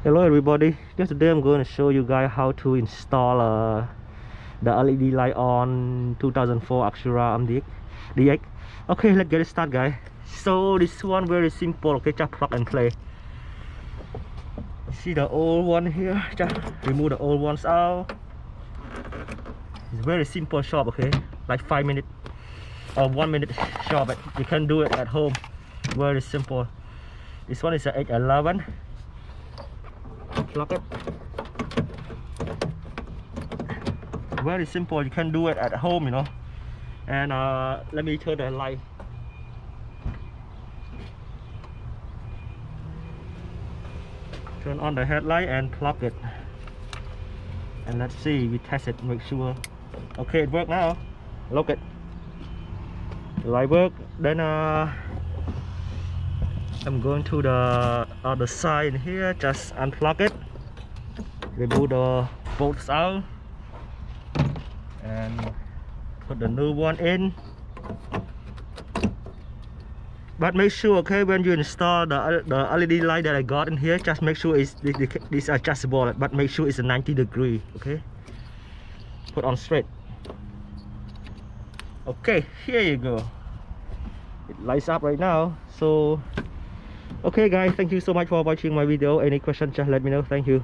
Hello everybody, just today I'm going to show you guys how to install the LED light on 2004 Acura MDX. Okay, let's get it started guys. So this one very simple, okay, just plug and play. See the old one here, just remove the old ones out. It's very simple shop, okay, like 5 minutes or 1 minute shop. You can do it at home, very simple. This one is a H11. Plug it. Very simple, you can do it at home, you know. And let me turn the light. Turn on the headlight and plug it. And let's see, we test it, make sure. Okay, it works now. Look it. The light work. Then I'm going to the other side here, just unplug it, remove the bolts out, and put the new one in. But make sure, okay, when you install the LED light that I got in here, just make sure it's adjustable, but make sure it's a 90 degree, okay? Put on straight. Okay, here you go. It lights up right now. So okay guys, thank you so much for watching my video. Any questions, just let me know. Thank you.